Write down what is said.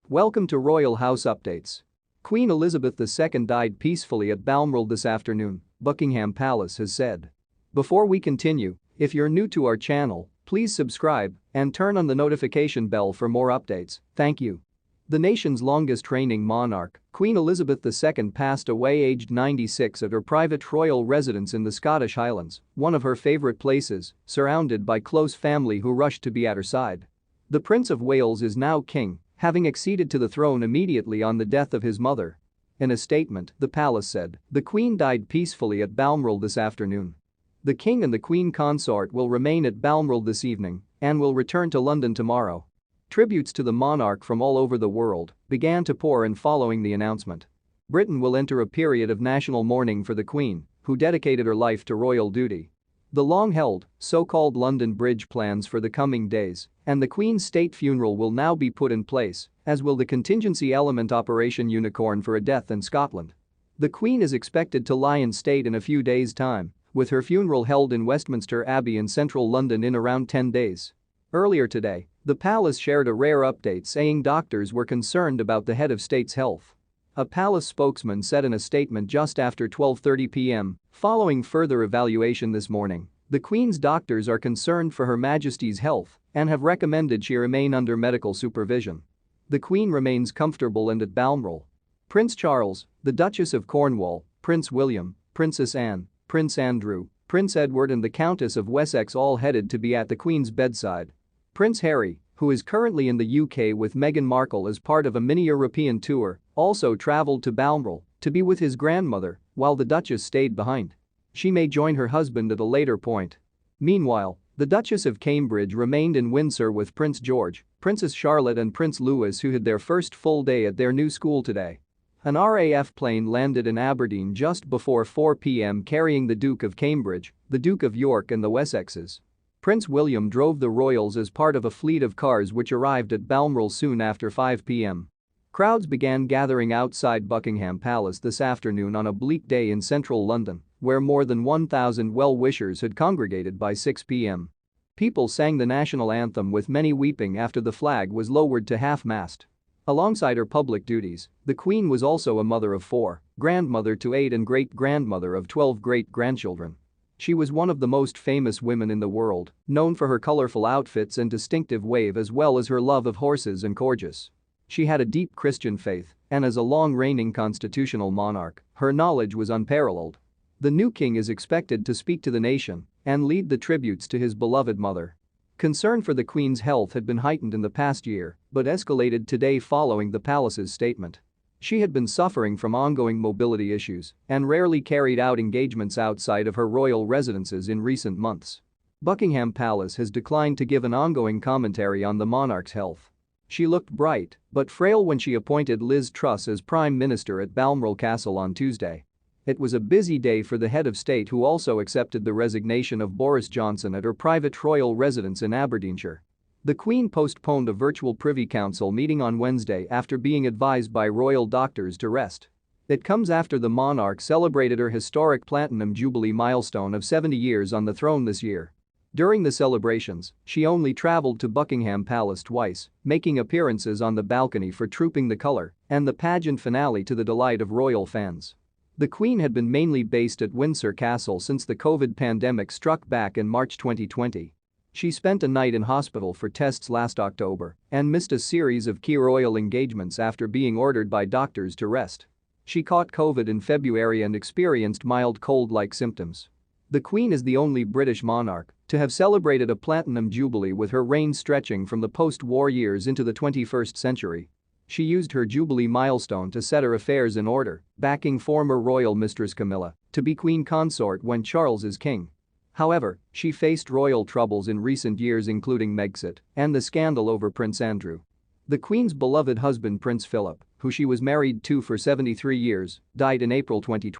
Welcome to Royal House Updates. Queen Elizabeth II died peacefully at Balmoral this afternoon, Buckingham Palace has said. Before we continue, if you're new to our channel, please subscribe and turn on the notification bell for more updates, thank you. The nation's longest reigning monarch, Queen Elizabeth II passed away aged 96 at her private royal residence in the Scottish Highlands, one of her favorite places, surrounded by close family who rushed to be at her side. The Prince of Wales is now king, having acceded to the throne immediately on the death of his mother. In a statement, the palace said, "The Queen died peacefully at Balmoral this afternoon. The King and the Queen Consort will remain at Balmoral this evening and will return to London tomorrow." Tributes to the monarch from all over the world began to pour in following the announcement. Britain will enter a period of national mourning for the Queen, who dedicated her life to royal duty. The long-held, so-called London Bridge plans for the coming days and the Queen's state funeral will now be put in place, as will the contingency element Operation Unicorn for a death in Scotland. The Queen is expected to lie in state in a few days' time, with her funeral held in Westminster Abbey in central London in around 10 days. Earlier today, the palace shared a rare update saying doctors were concerned about the head of state's health. A palace spokesman said in a statement just after 12:30 p.m, following further evaluation this morning, the Queen's doctors are concerned for Her Majesty's health and have recommended she remain under medical supervision. The Queen remains comfortable and at Balmoral. Prince Charles, the Duchess of Cornwall, Prince William, Princess Anne, Prince Andrew, Prince Edward and the Countess of Wessex all headed to be at the Queen's bedside. Prince Harry, who is currently in the UK with Meghan Markle as part of a mini-European tour, also travelled to Balmoral to be with his grandmother while the Duchess stayed behind. She may join her husband at a later point. Meanwhile, the Duchess of Cambridge remained in Windsor with Prince George, Princess Charlotte and Prince Louis who had their first full day at their new school today. An RAF plane landed in Aberdeen just before 4 p.m. carrying the Duke of Cambridge, the Duke of York and the Wessexes. Prince William drove the royals as part of a fleet of cars which arrived at Balmoral soon after 5 p.m. Crowds began gathering outside Buckingham Palace this afternoon on a bleak day in central London, where more than 1,000 well-wishers had congregated by 6 p.m. People sang the national anthem with many weeping after the flag was lowered to half-mast. Alongside her public duties, the Queen was also a mother of 4, grandmother to 8 and great-grandmother of 12 great-grandchildren. She was one of the most famous women in the world, known for her colorful outfits and distinctive wave as well as her love of horses and corgis. She had a deep Christian faith, and as a long-reigning constitutional monarch, her knowledge was unparalleled. The new king is expected to speak to the nation and lead the tributes to his beloved mother. Concern for the Queen's health had been heightened in the past year, but escalated today following the palace's statement. She had been suffering from ongoing mobility issues and rarely carried out engagements outside of her royal residences in recent months. Buckingham Palace has declined to give an ongoing commentary on the monarch's health. She looked bright but frail when she appointed Liz Truss as Prime Minister at Balmoral Castle on Tuesday. It was a busy day for the head of state who also accepted the resignation of Boris Johnson at her private royal residence in Aberdeenshire. The Queen postponed a virtual Privy Council meeting on Wednesday after being advised by royal doctors to rest. It comes after the monarch celebrated her historic Platinum Jubilee milestone of 70 years on the throne this year. During the celebrations, she only travelled to Buckingham Palace twice, making appearances on the balcony for Trooping the Colour and the pageant finale to the delight of royal fans. The Queen had been mainly based at Windsor Castle since the COVID pandemic struck back in March 2020. She spent a night in hospital for tests last October and missed a series of key royal engagements after being ordered by doctors to rest. She caught COVID in February and experienced mild cold-like symptoms. The Queen is the only British monarch to have celebrated a Platinum Jubilee with her reign stretching from the post-war years into the 21st century. She used her Jubilee milestone to set her affairs in order, backing former royal mistress Camilla to be Queen Consort when Charles is king. However, she faced royal troubles in recent years including Megxit and the scandal over Prince Andrew. The Queen's beloved husband Prince Philip, who she was married to for 73 years, died in April 2020.